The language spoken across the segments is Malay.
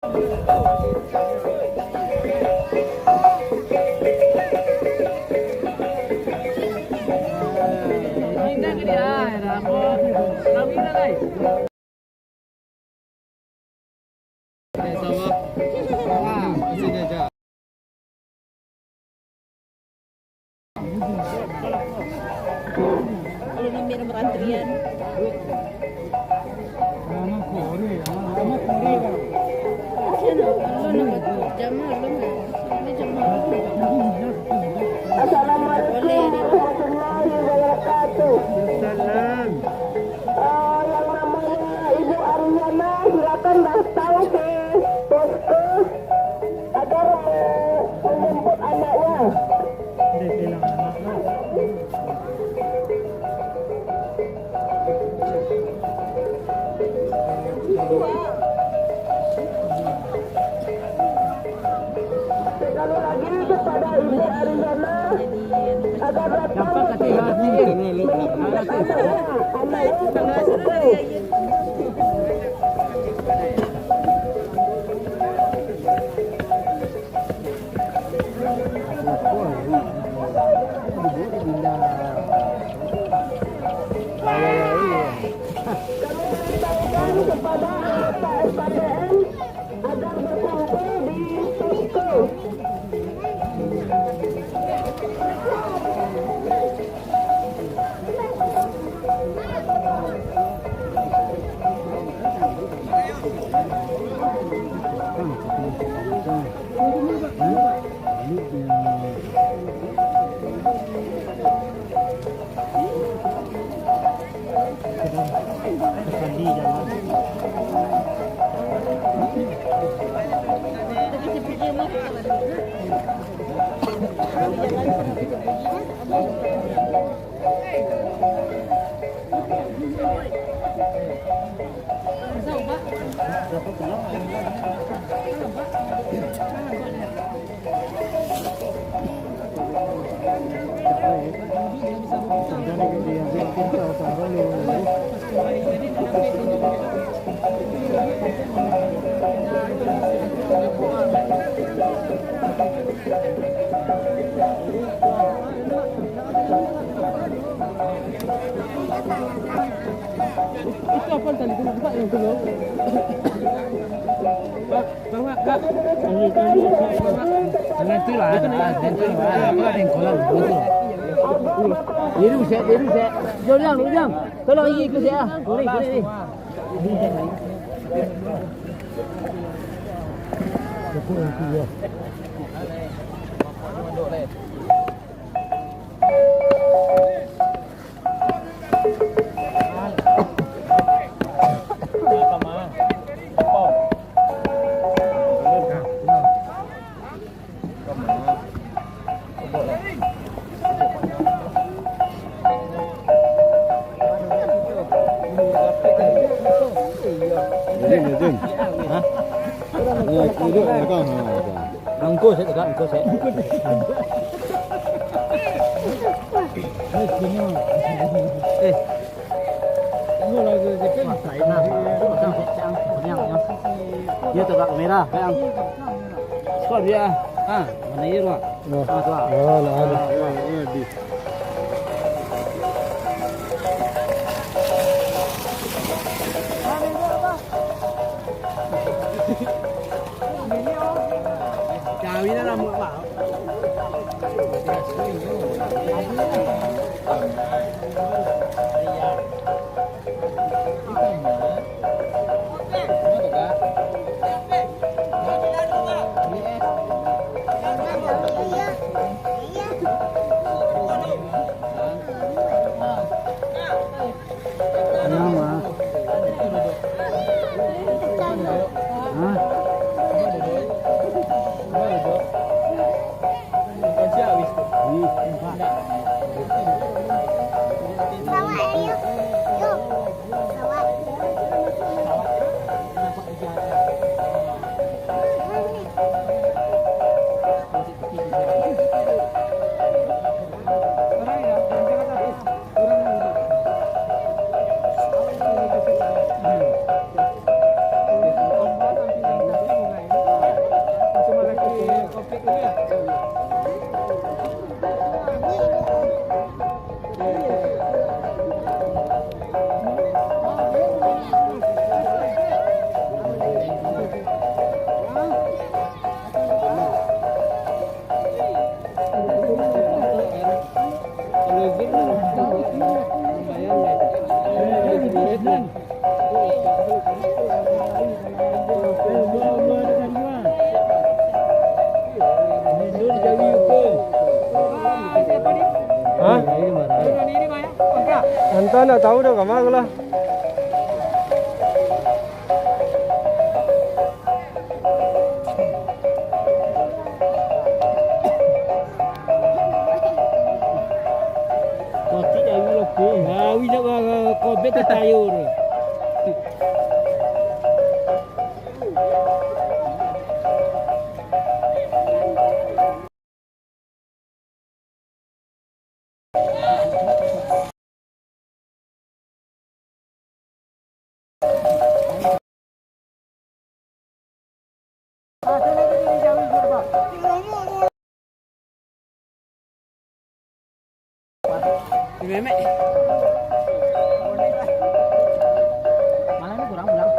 Kalau namanya nomor antrian. Assalamualaikum warahmatullahi wabarakatuh. Yang namanya Ibu Ariana silakan datang ke posko agar menjemput anaknya. Sekali lagi kepada Ibu Ariana agar datang ke kepada Pak SKPN agar berkumpul di posko. Itu apa tadi tu buka yang dulu. Bawa kak. Nanti lah, apa ada yang kolam betul. Biru set. Jom. Tolong ikut saya. Boleh ni. Angko saya. Ini lagi dekat saya. Dia tegak kamera, bang. Skor dia. Mana ini rumah? Ada. Di. Ini là một bảo. Antara tahu dah kemana lah. Kau tidak boleh ke? Hawi nak kau betul tayo ni. Memek. Malah ni kurang pulang.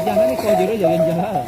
Jangan ni kau jero jangan. Jangan.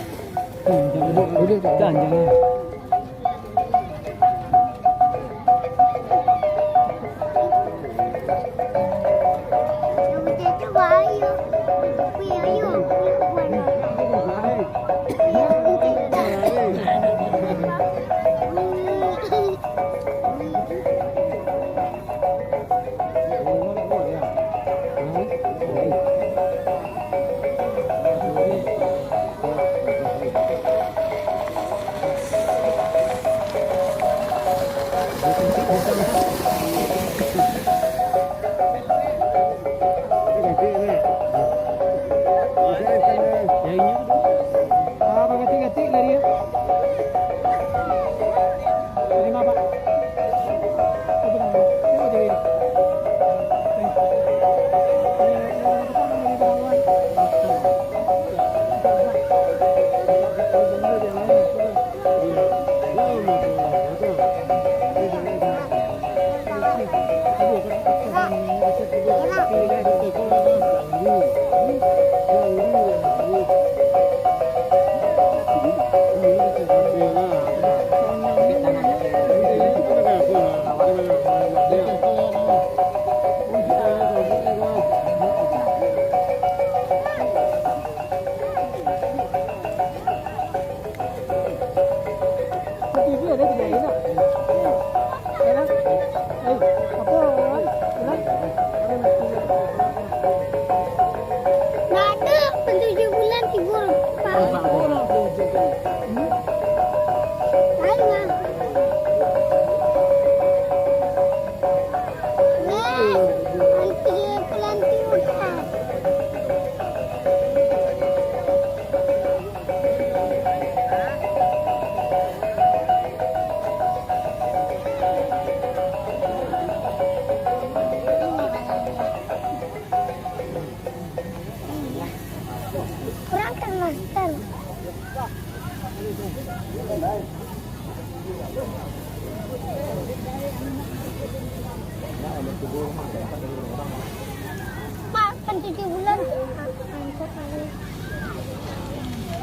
Pak, kan 7 bulan.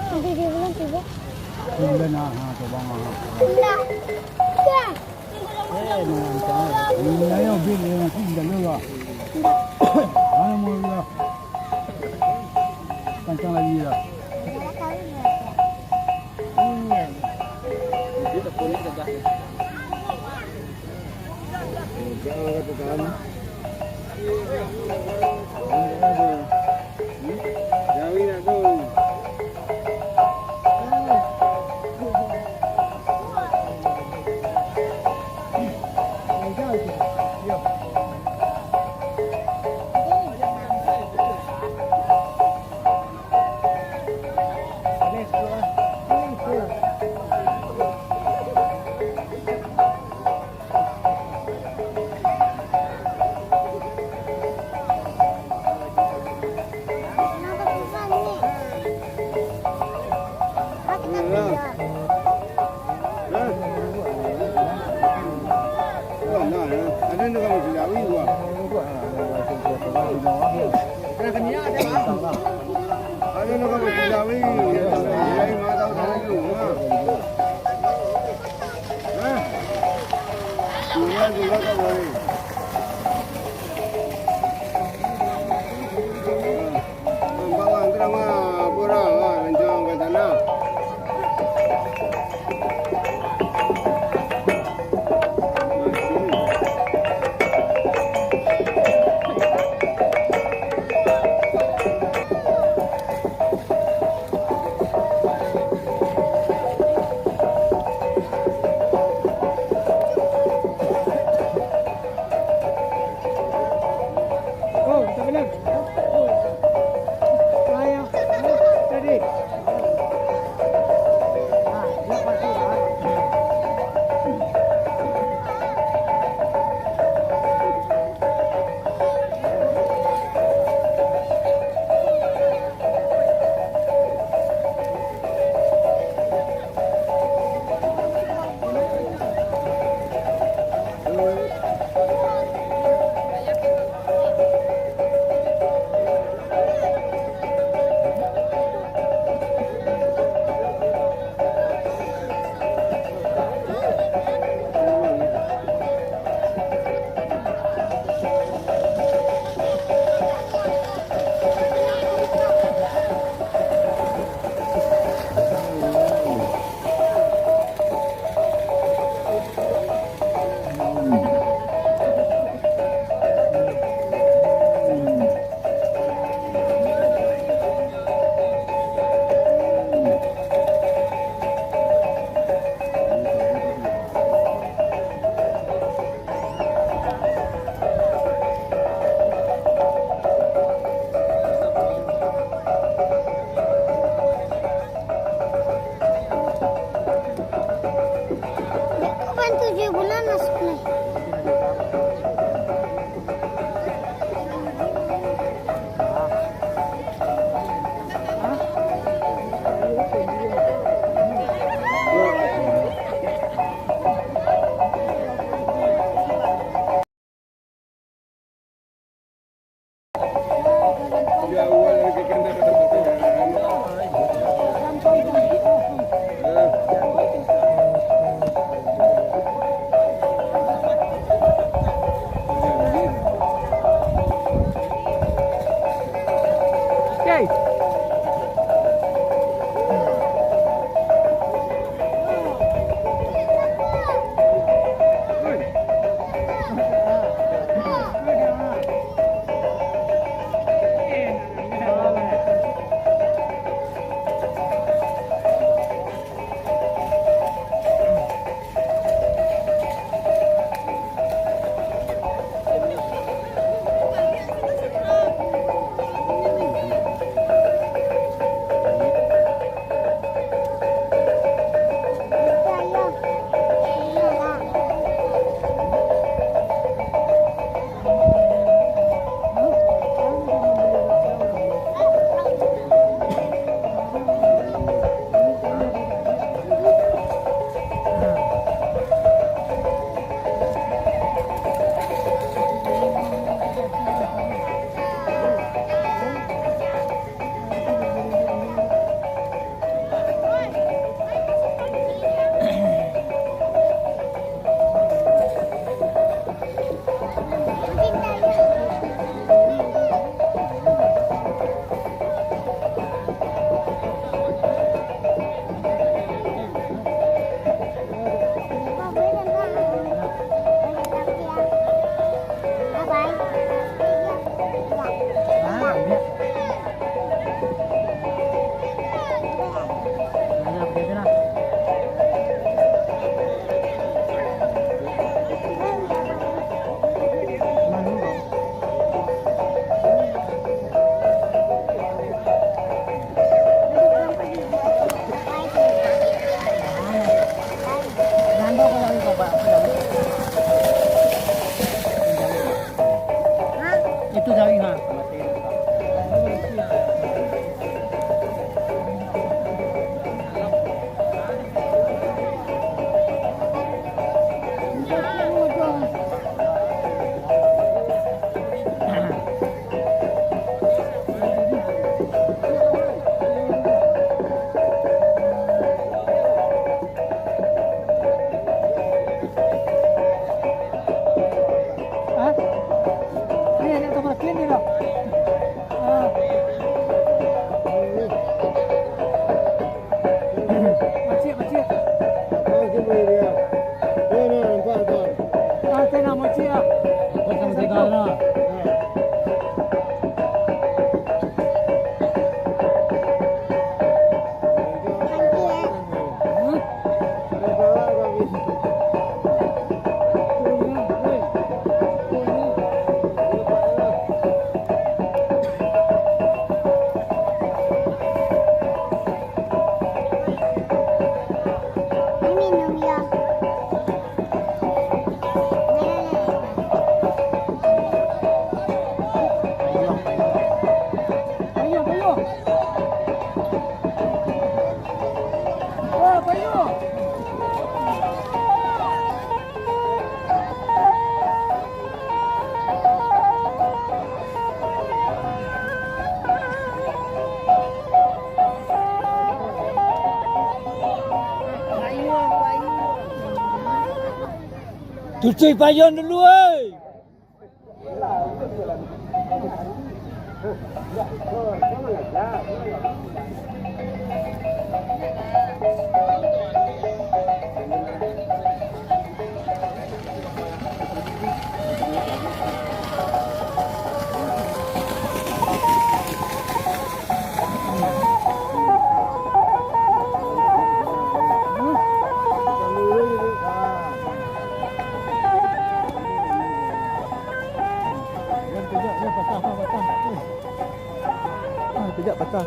Kan 7 bulan tiba. Bulan coba mah. Enggak. Enggak. Ini ayo bil yang tinggal juga. Mana mau lah. Kancang lagi lah. Itu jauh ha. Tu cuy payung dulu oi. Kejap patah.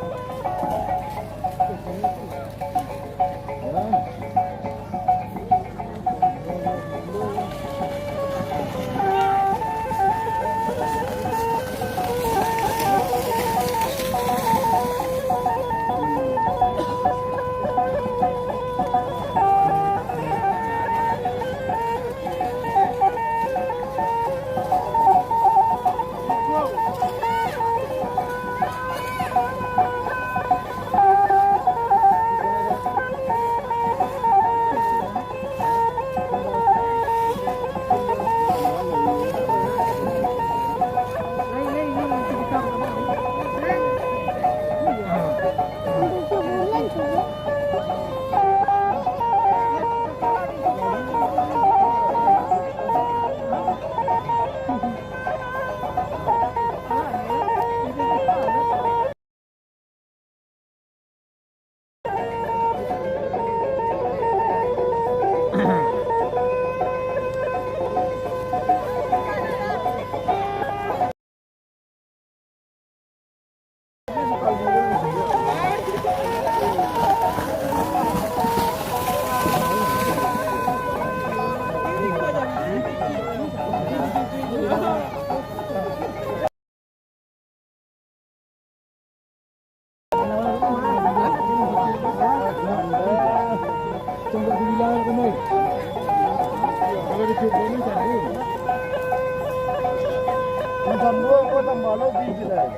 Macam lu apa tak malu biji dah.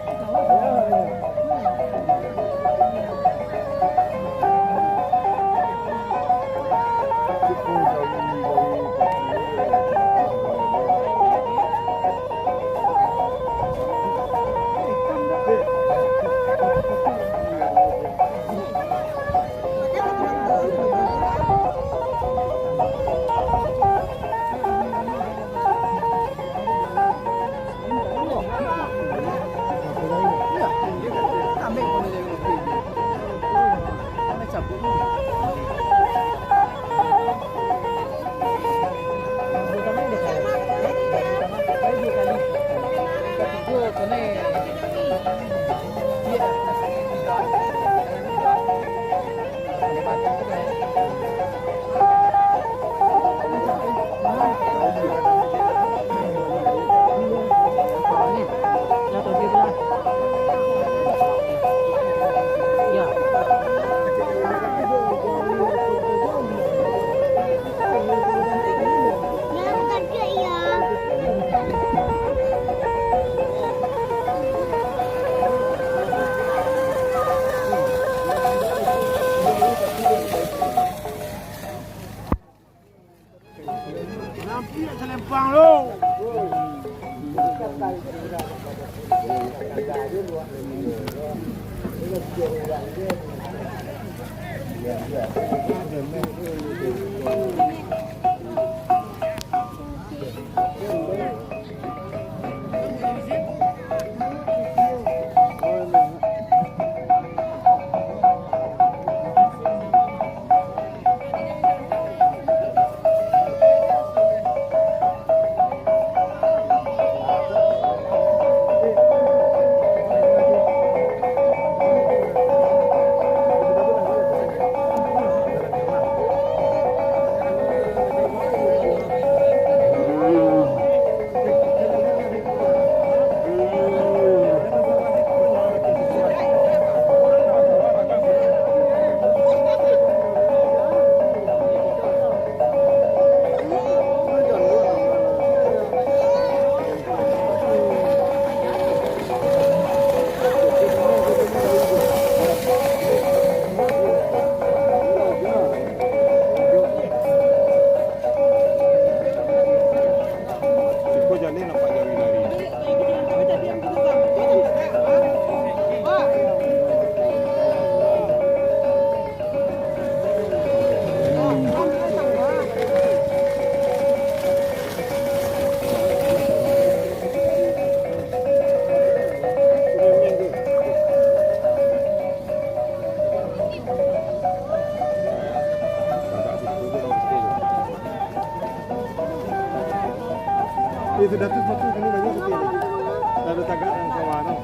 Ya, bukan ke ya. Nampi nak selempang lu. Itu dah tu satu kali lagi sekali. Dah ada tagak yang kawan tu.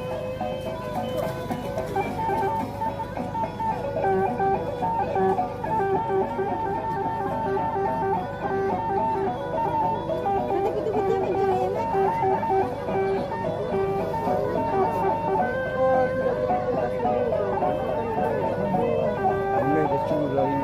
Ini kecil lagi.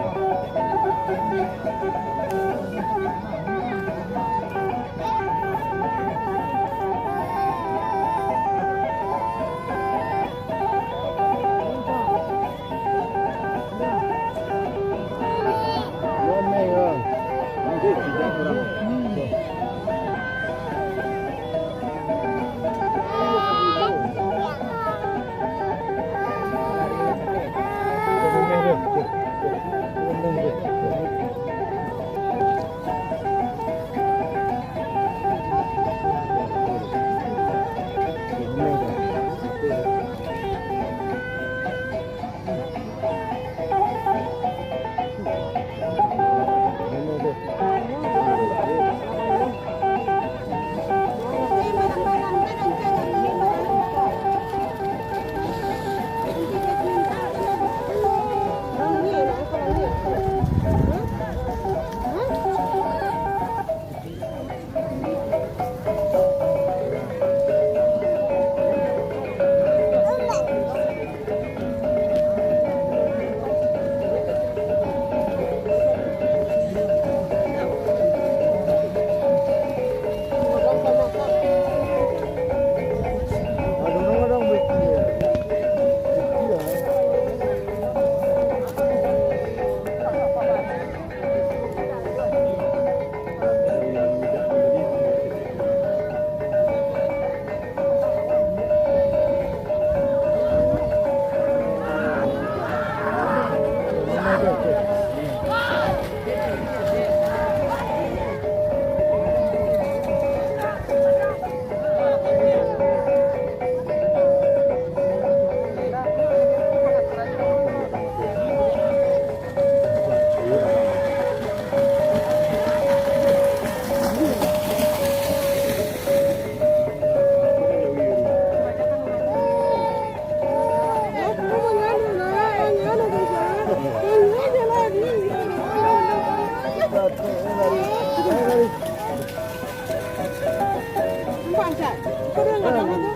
Sat. Kau dah nggak ada tu?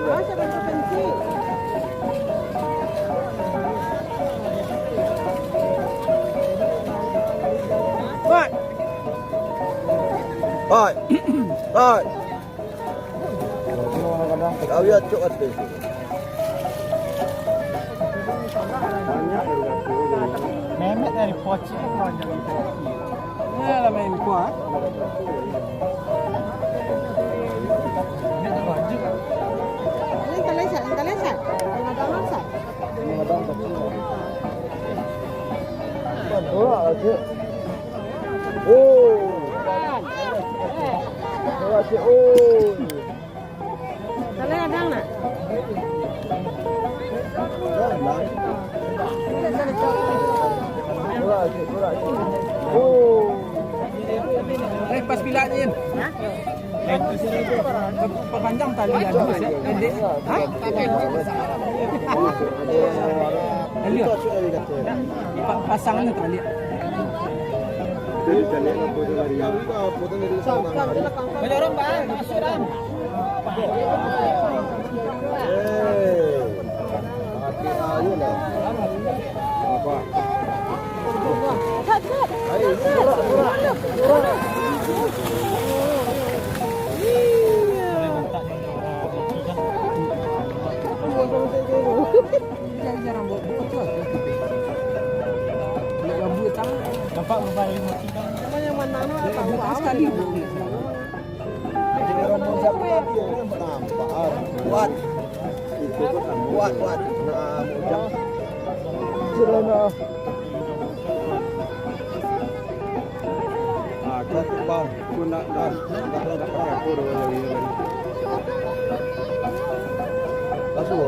Ah, siapa yang pensi? Baik. Baik. Kau ya cuk ate. Memet dari Poci panjang itu. Ini lah main kuat. Ini tu baju. Ini Sat. Dengan dalam Sat. Ora aje. Oh. Ora aje. Oh. Kalau ada nak? Ora aje. Oh. Lepas bilanya Yin. Perpanjang tali ada pendek. Ha? Lihat. Pasangannya tali. Banyak orang bang, masuk ram. Hati ayu lah. Apa? Sat. Ayo, murah. Jarang buat betul. Rambut tangan. Nampak kembali mati kan. Yang mana Rambut sekali. Jadi rombong siapa lagi yang nampak? Kuat. Itu kan kuat. Nah, mujang. Cerana. Kat bang, guna dan dapat aku dari. Langsung.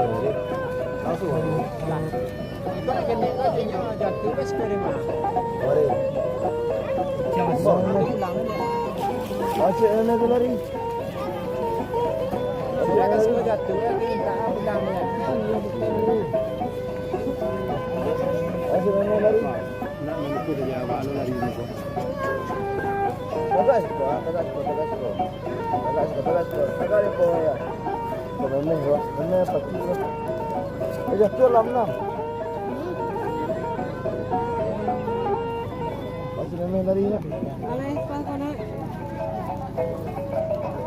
Ibarat kena aja jatuh ke sepeda mah. Mari. Jangan sampai hilang dia. Masih enak lari. Sudah kan semua jatuh ya kita bilang ya. Masih enak lari. Nak mengukur dia awak lu lari ni. Tagas ko. Tagas ko ya. Benar ya. Benar pasti. Aja tu lam. Masih enak lari ya. Kalau pas kau nak.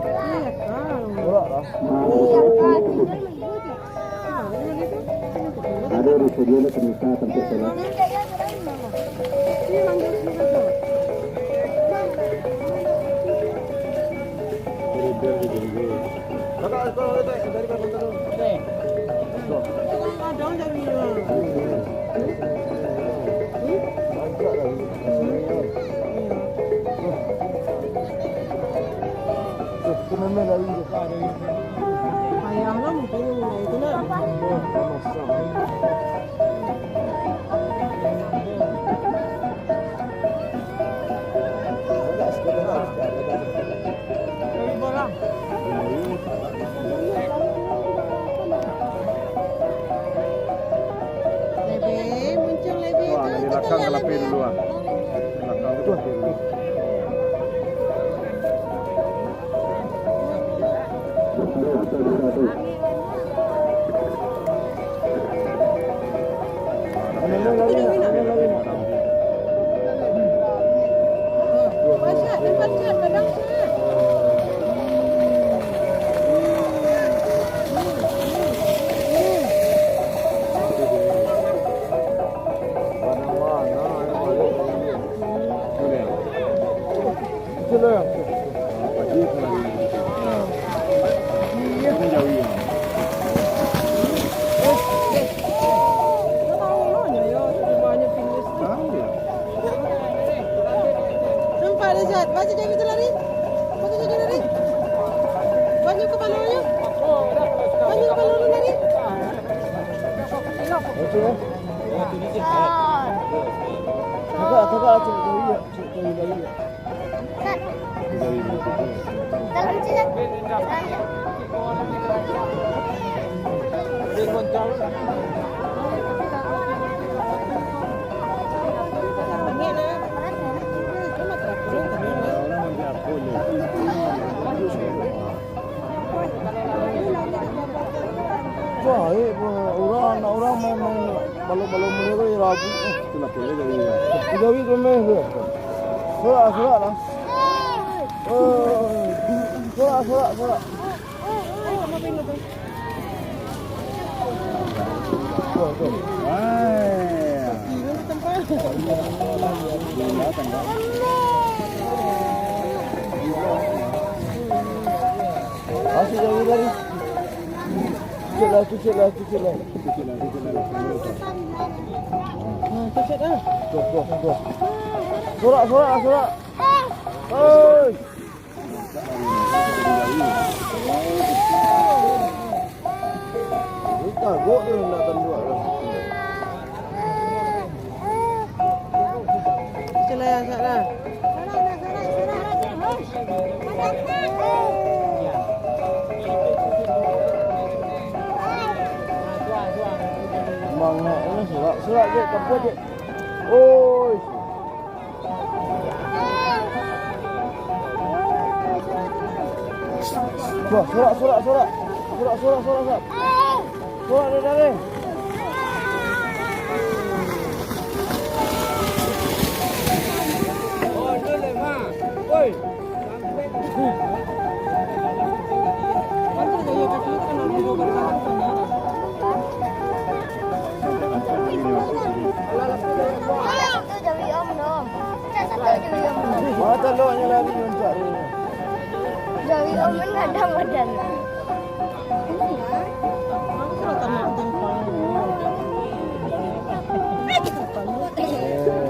Iya kan. Ora lah. Ada rusuh penista tempat salah. Ini manggil siapa? Tagas ko dari mana tu? Ada dari Benar lari je. ayah lah mungkin itu lah. Dari bola. Lebe muncul lebe Wah, tu. di belakang kelapi dulu ah. Belakang tu kelapi dulu. Pasat, lepas cat, kadang cat. Itulah. Pagi tu lari. Ini jauh ya. Nampak ada Zat. Baca dia kita lari. Baca dia lari. Banyak kepala dia. Banyak kepala dia lari. Okey. Tagak tu dia. Dari dulu. Dalam sini. Angin lah. Kamu tak Baik orang nak orang main balok-balok mula ke ragu. Itulah boleh jadi ya. Jadi kemeh ke. Surat lah. Oh. Surat. Tuh. Wah. Ini tempat. Masih jadi lagi. Cucuk lah. Kecil dah. Tuh. Surat. Oi. Kita gok dia nak tanduk lah. Kecil lah yang lah. Mang ini surat je, tempat je. Oi. Surat. Surat dari. Mata loaknya lagi mencari. Dari om mengadang badan.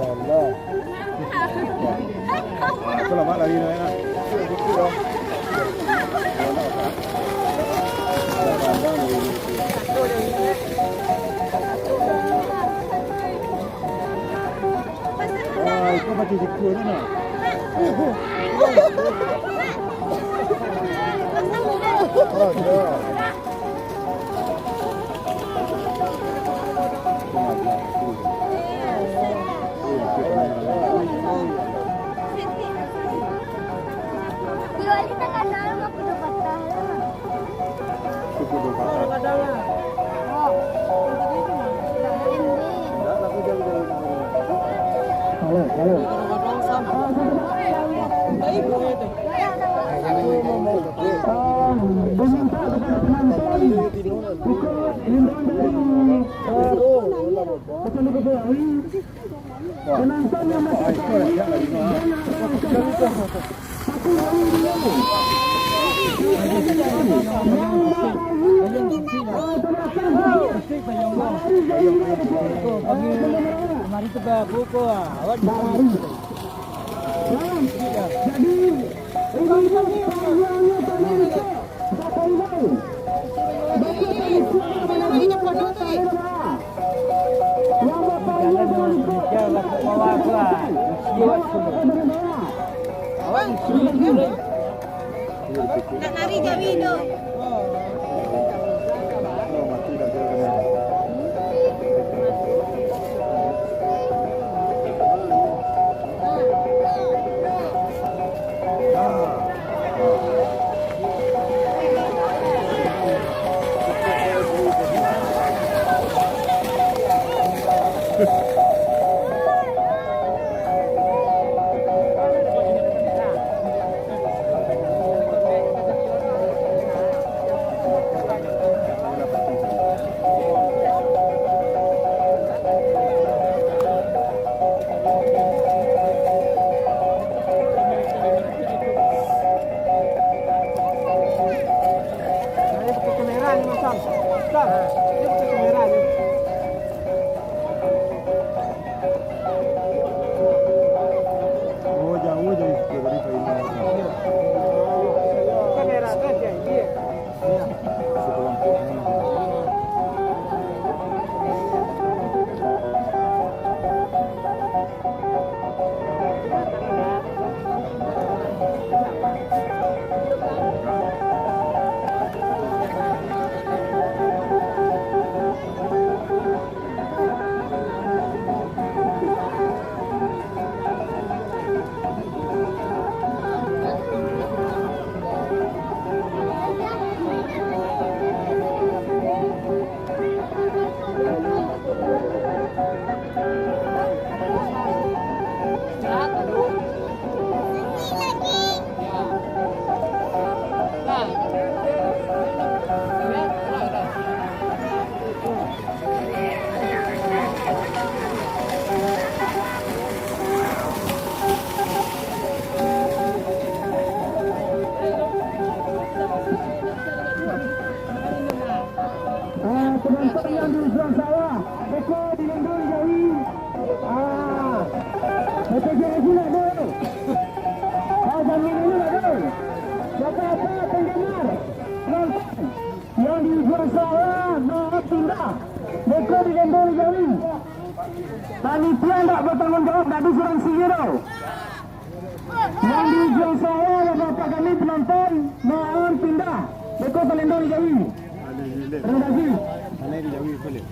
Allah. Selamat lagi nak. Kau baca zikir ni nak? Oh, dah. Diwali tak kenal aku dah patah lah. Cukup dua kata. Dah aku jadi. Kalau. Mari kita buku awak Nak nari Jawi tu. Mati dah kena. pindah. Mereka dilendong jauh. Panitia tak bertanggungjawab, tak disuransi tau. Yang diujian saya dan bapak kami penonton, mohon pindah. Mereka terlendong jauh. Terima kasih. Mana di jauh boleh.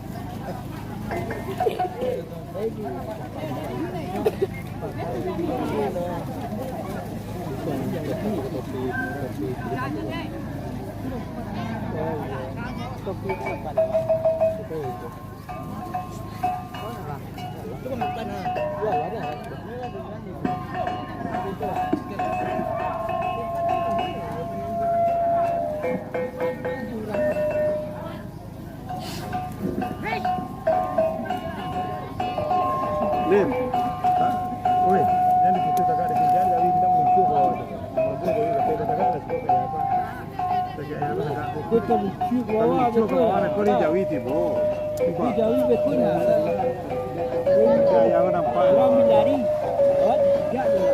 Lim. Oi, yang di situ kakak ada pinjam, jadi kita muncul bawah tu. Muncul dari kakak kakak ada situ kayak apa? Kayak apa kakak? Kita lucu bawah Muncul bawah, nak kau ni jauh itu bo. Di jauh betul lah. Kayak apa nampak? Orang berlari. Oh, tidak dia.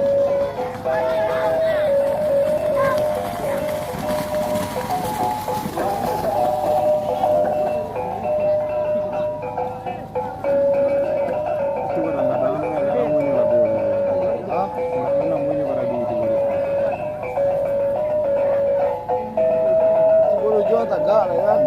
Itu kan ada namanya labu. Ah, namanya barabi itu. Sepuluh jual tagak lah kan.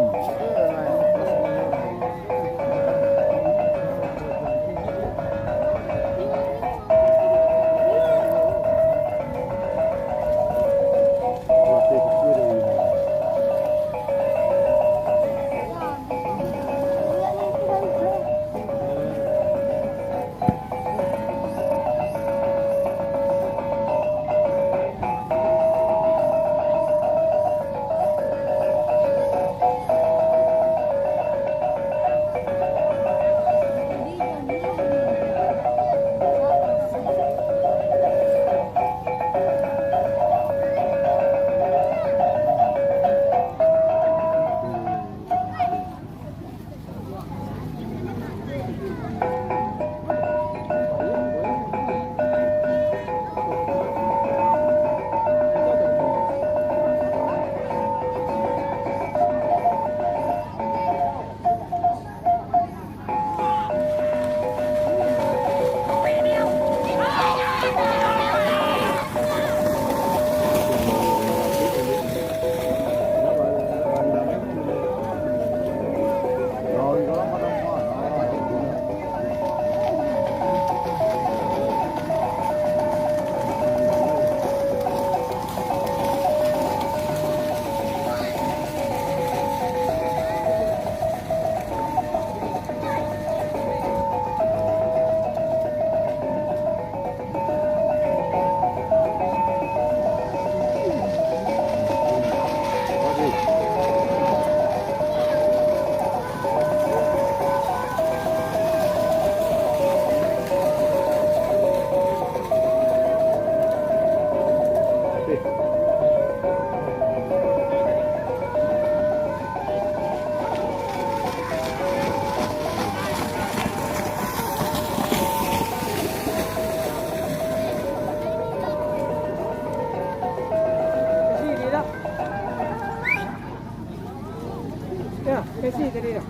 Kasih tadi dah.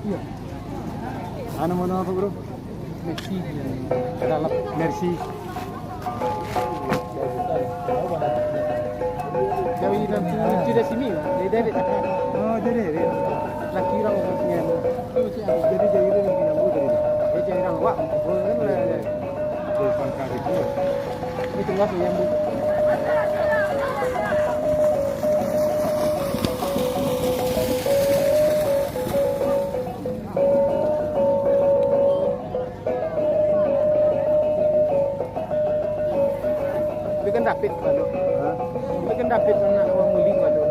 Ya. Ano mo na bro? Merci. Dalam Merci. Jawi dan lucu dah sini lah. Dari Oh, jadi. laki orang punya. Jadi jadi ni nampu dari. Dia jadi orang wak. Kan lah. Dari pangkat itu. Ini tengah tu yang Bikin David kalau. Bikin David anak orang muling kalau.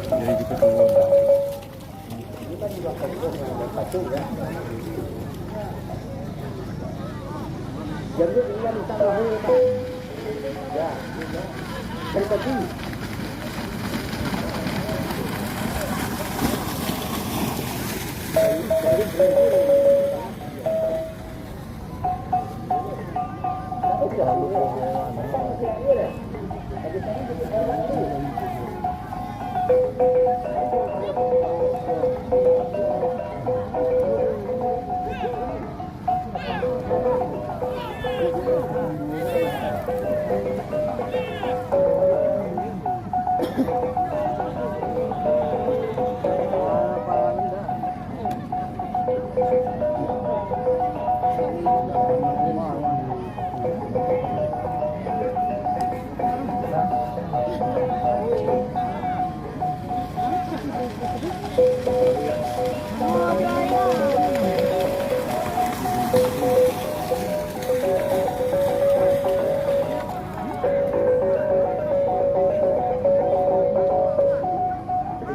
Jadi kita turun. Jadi tinggal di sana dulu. Ya. Dari tadi.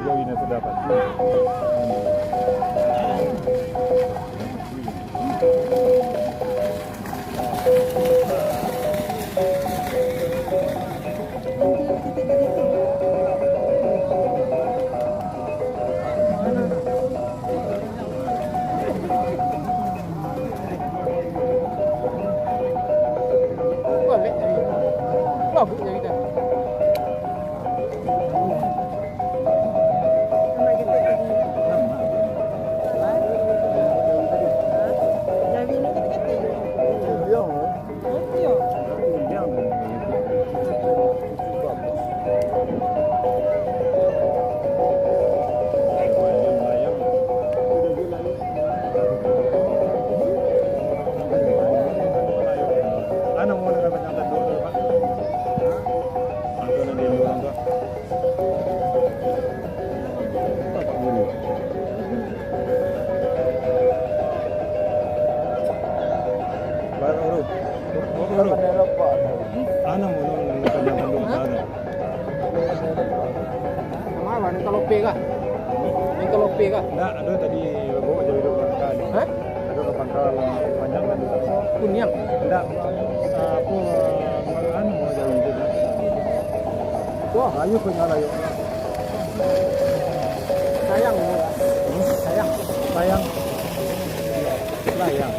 Jauh ini sudah dapat. Enggak, ada tadi bawa jadi dua pangkal. Hah? Ada dua pangkal panjang dan Kunyang. enggak apa anu mau jadi itu. Wah, ayo punya ayo. Sayang. Sayang. Sayang. Sayang.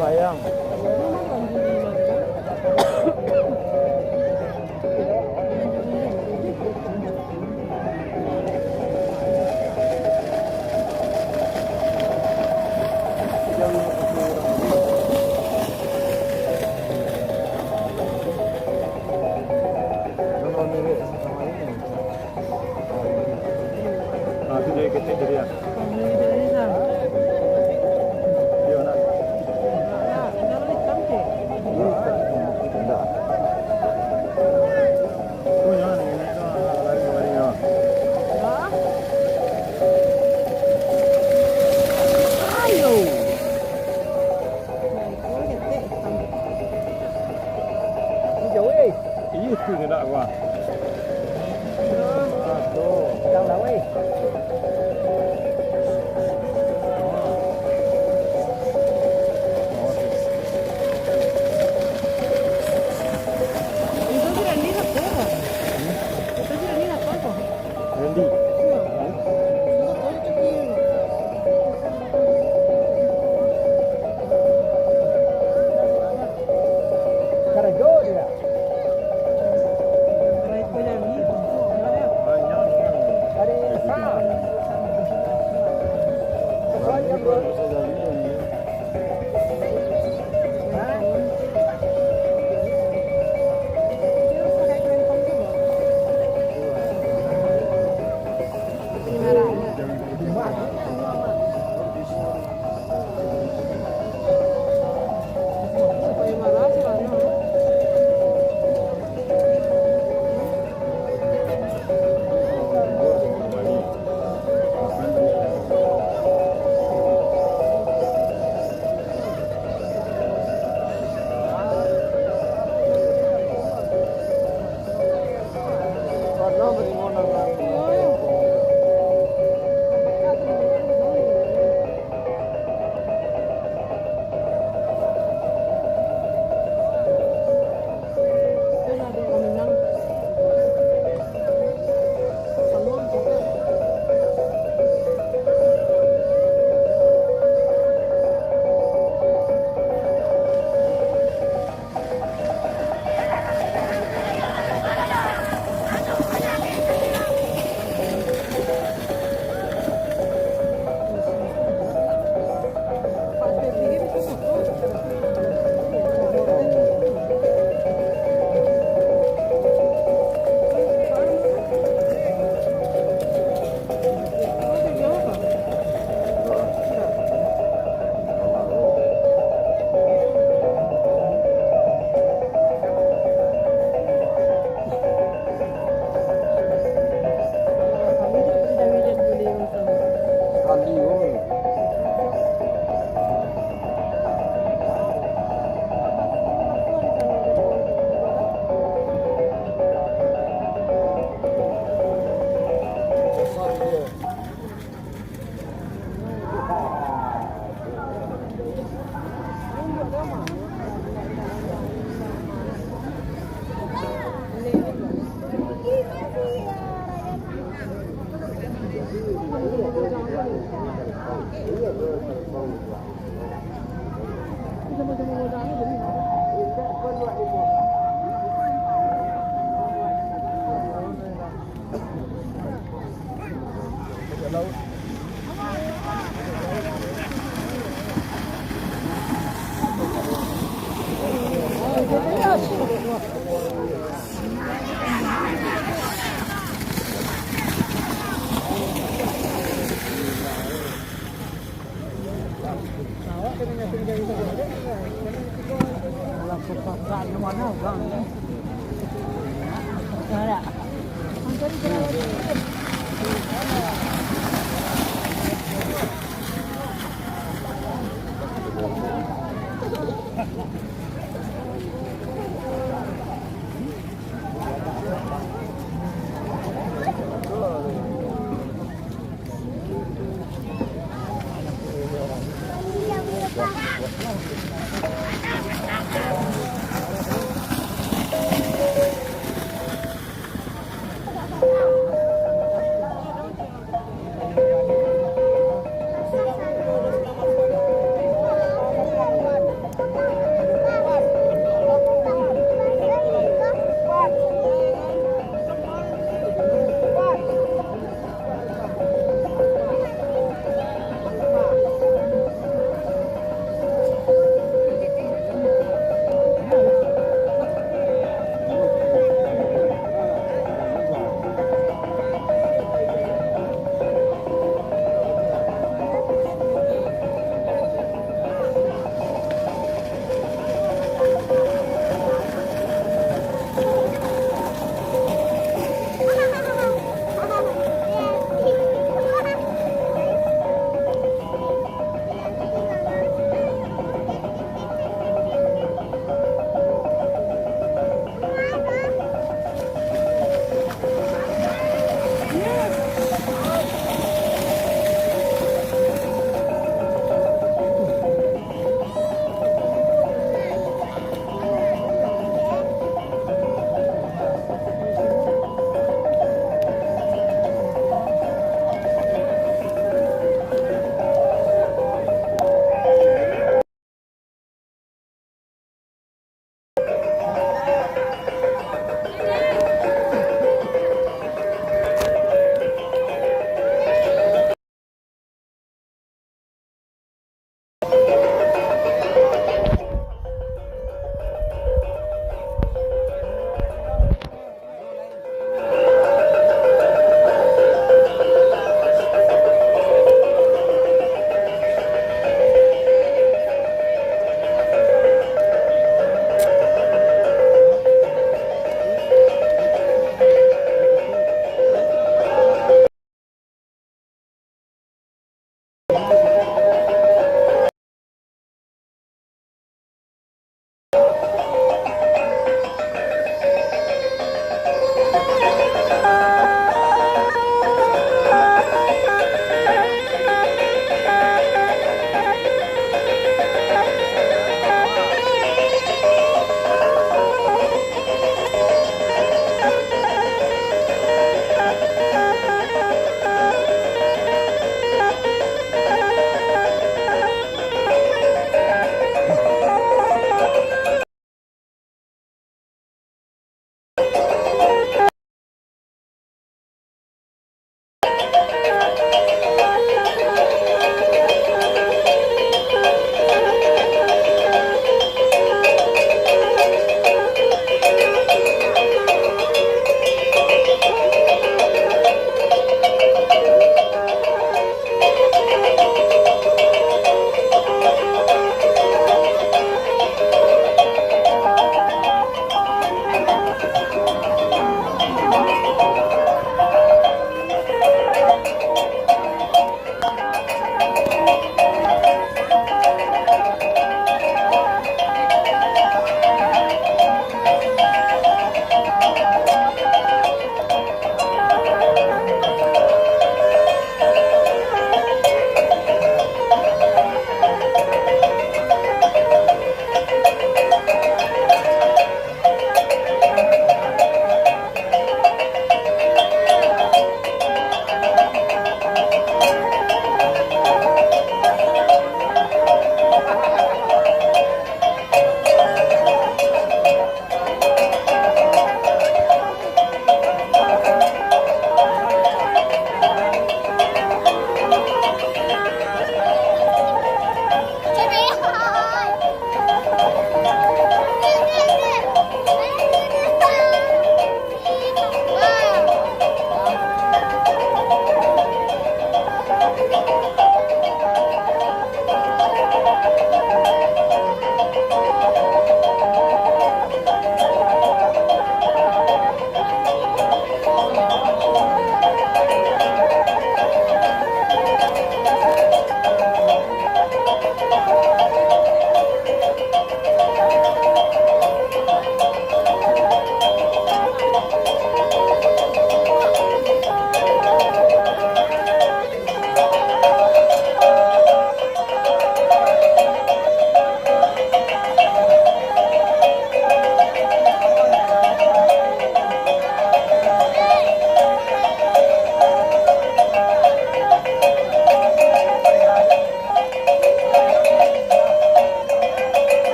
Sayang. Itu jadi kecil jadi ya. Dia nak. Enggak. Oh ya, ini lari ya. Ayo. Jauh eh. Itu tidak gua. Tuh, sedang dah weh. Randy. Karajo dia.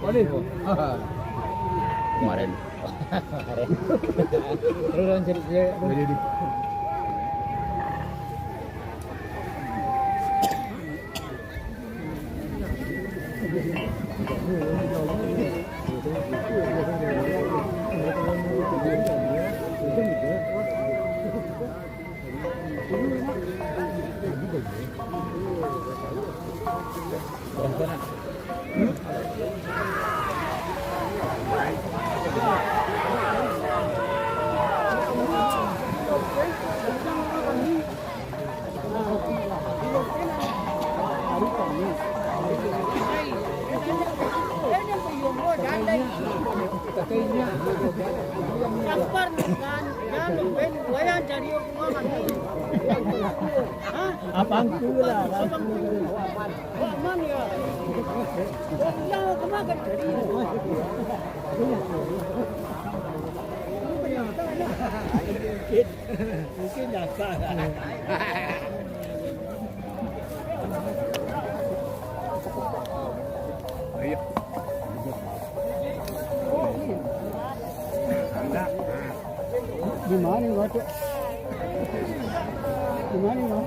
Boleh. Kemarin. Terus orang cari dia. Jadi. Abang pula. Mungkin dasar. Ayo. Di mana waktu? Di mana no?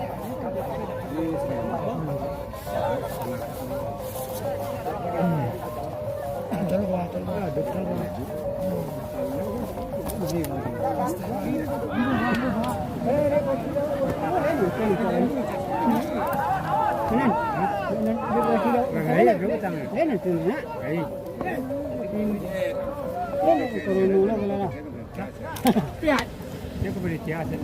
Dia kembali tiada.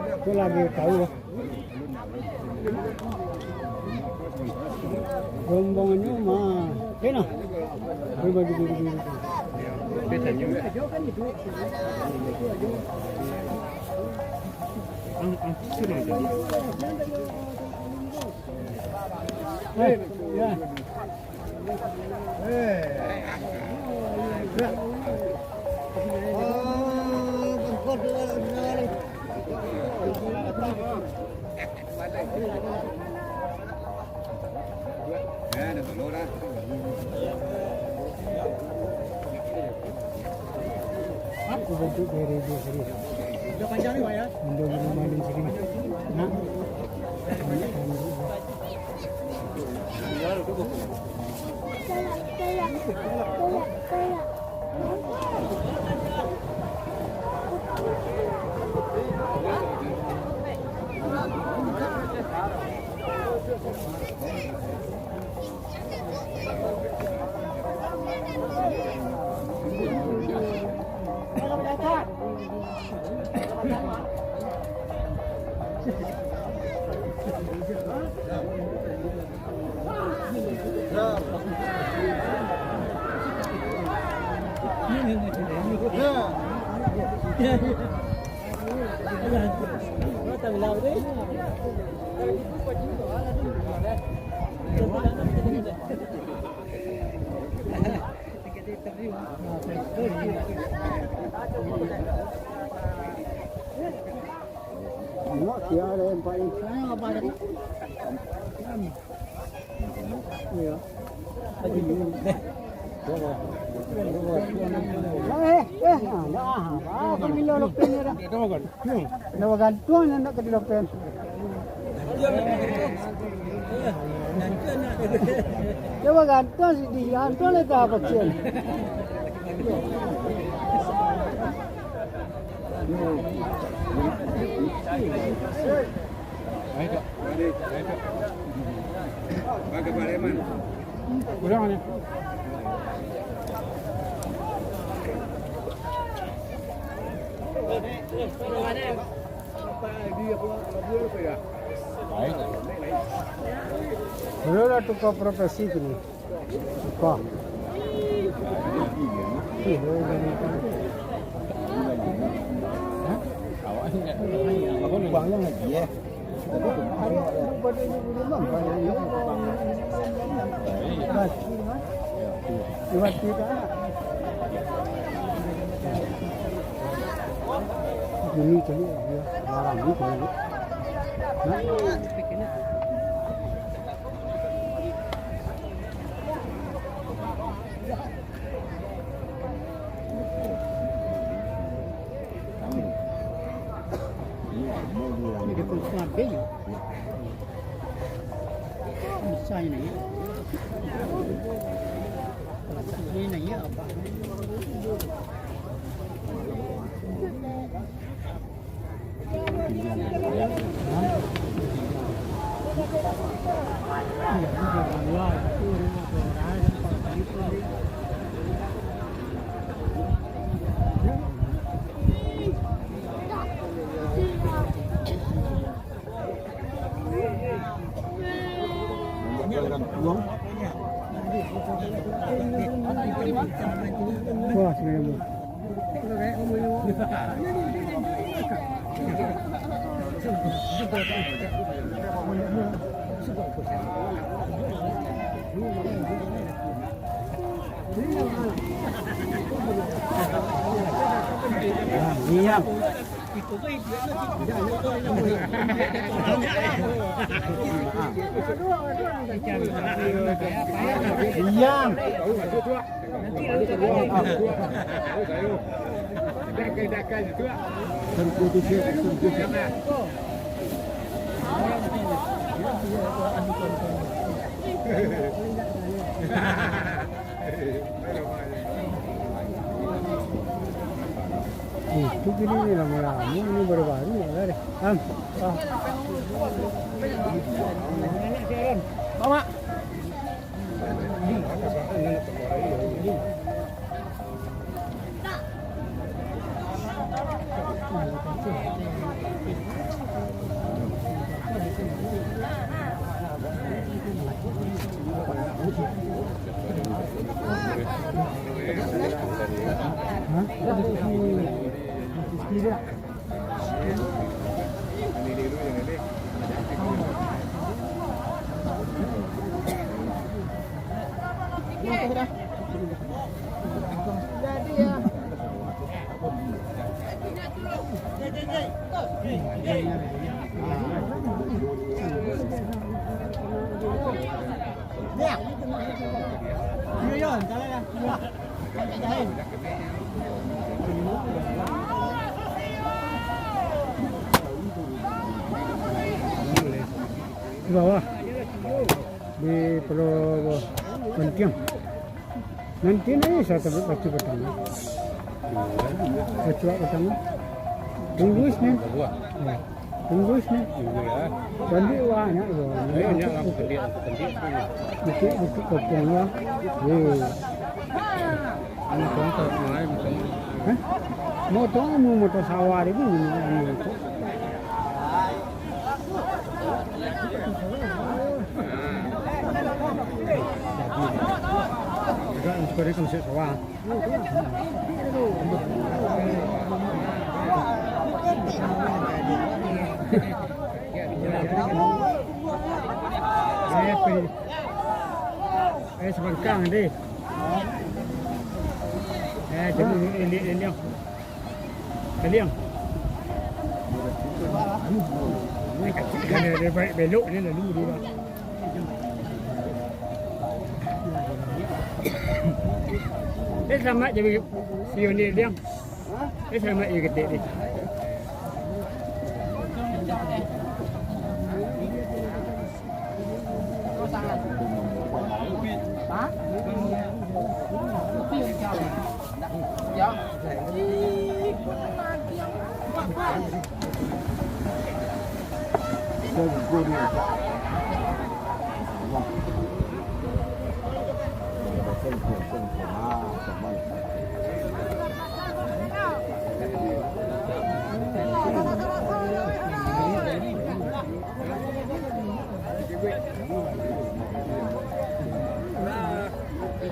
Itu lagi tahu. Rombongannya mah, kena. Berbagi. Beda juga. Sudah jadi. Ya. Aku bentuk dari dia sendiri. Sudah panjang ni, Pak ya? Untuk menemani sini. Nak? Tiada yang paling sayang apa tadi? Ya. Apa bila lopen ni dah? Dah gantung nak ke lopen. Dia gantung di gantung le dah kecil. Baik. Bagi Pareman. Kurang ni. Dia apa dia apa ya? Berapa tukar profesi ni? Tukar. Aku lubangnya lagi ya. Lewat kita. Ini kali dia barang ni kali. Ini kita kuat beju. Besar ni. Ini ni apa? Wah, sebenarnya. Iya. Iya. Itu gini lama-lama ini baru-baru ya, Mama. Di bawah di Pulau Kentiang. Nanti ni saya tebak batu pertama. Batu pertama. Tunggu ni. Tunggu ni. Bandi banyak tu. Banyak apa dia bukit kopong lah. Anak tuan tak main motor. Motor sawar itu. Sekarang kamu siap sawah. Saya sebangkang ni. Jadi ini kalian. Dia belok ni lalu dia. Selamat jadi siu ni dia. Selamat je gede ni. Ya.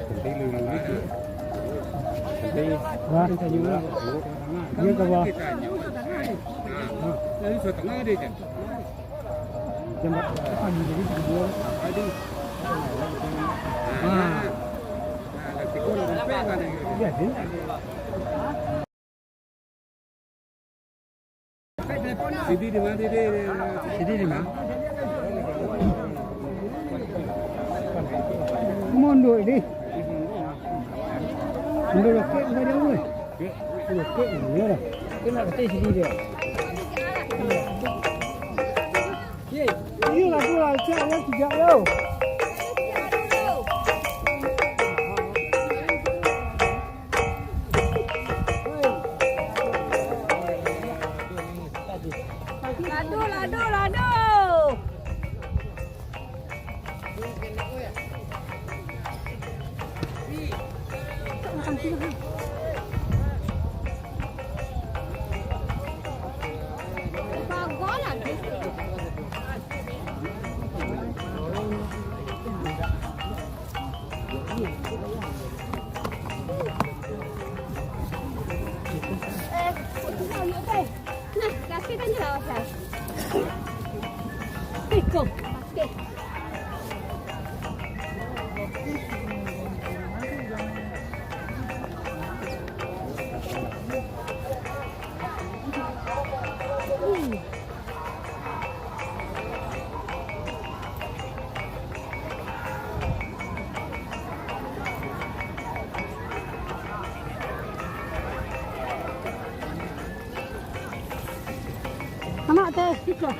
Wah, dia ke bawah. Jembat apa nih jadi video? Iya sih. Sidi di mana? Mundur ini. Mundur ke mana dia? Ke ini lah. Kena ke sini dia. Iya lah tu lah, cak ya tiga yo. Ladu. Nah, kasih kan jelasan. Pikuk. Mama teh, pikuk.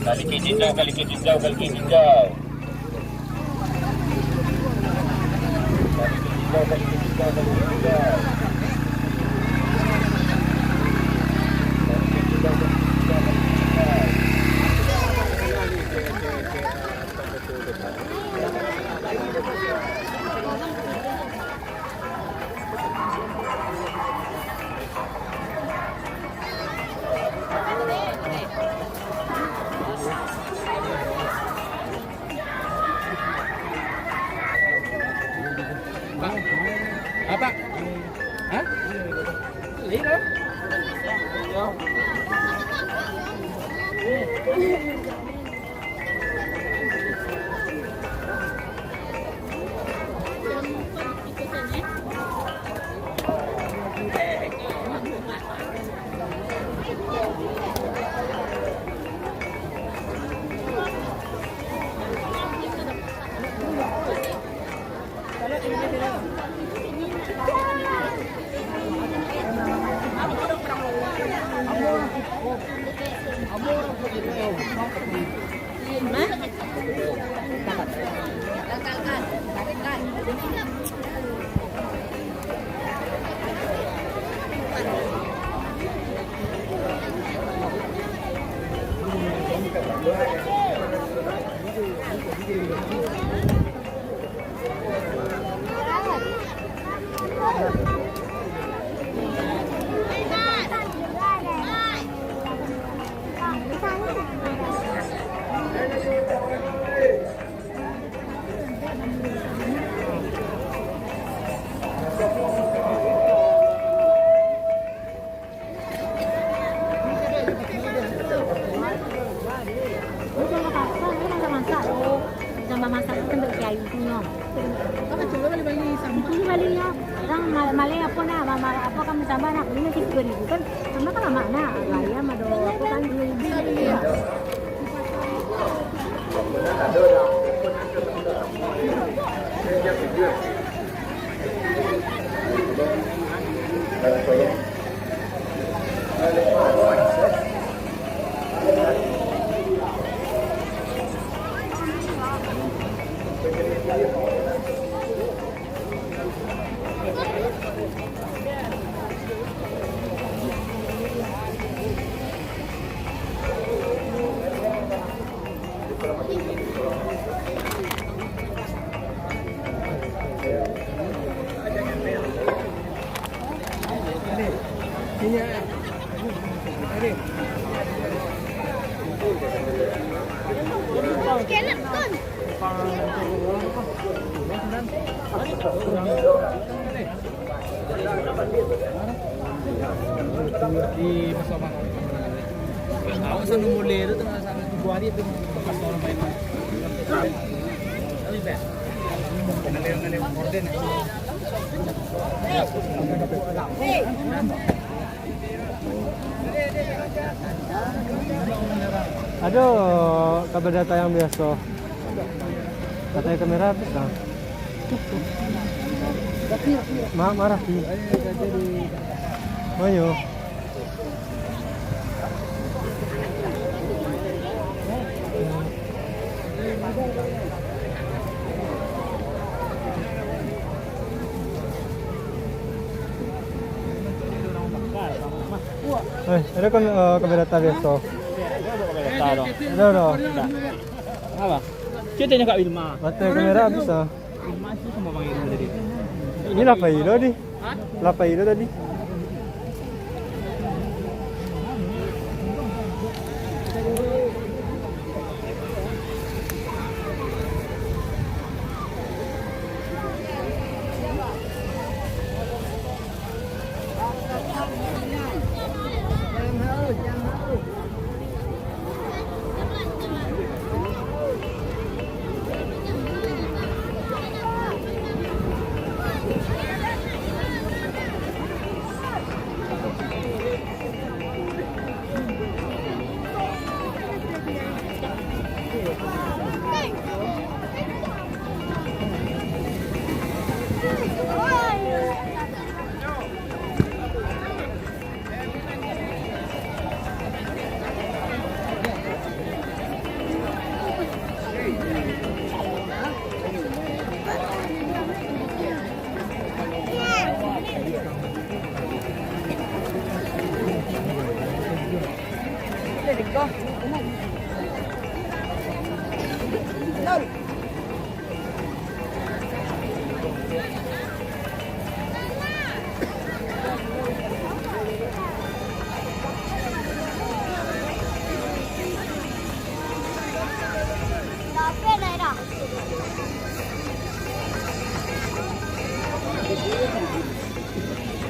Kali ke jinjau. Apa? Hah? Lihat. Malay apa nak, apa kamu tambah nak ini nanti 2.000 kan, sama kan lama nak, ayam ada apa kan 2.000 ya. Skelet kan. Di Pasaman. Tahu sana mulai itu tengah sana 2 hari itu pas orang main. Tapi best. Ada orden. Ada kabar data yang biasa. Katanya kamera habis dah. Marah sih. Ayo. Ada kan kamera data biasa. Ada. Apa? Kita tanya Kak Wilma. Baterai kamera habis dah. Wilma itu sama Bang Iro tadi. Ini 8 kilo di. 8 kilo tadi.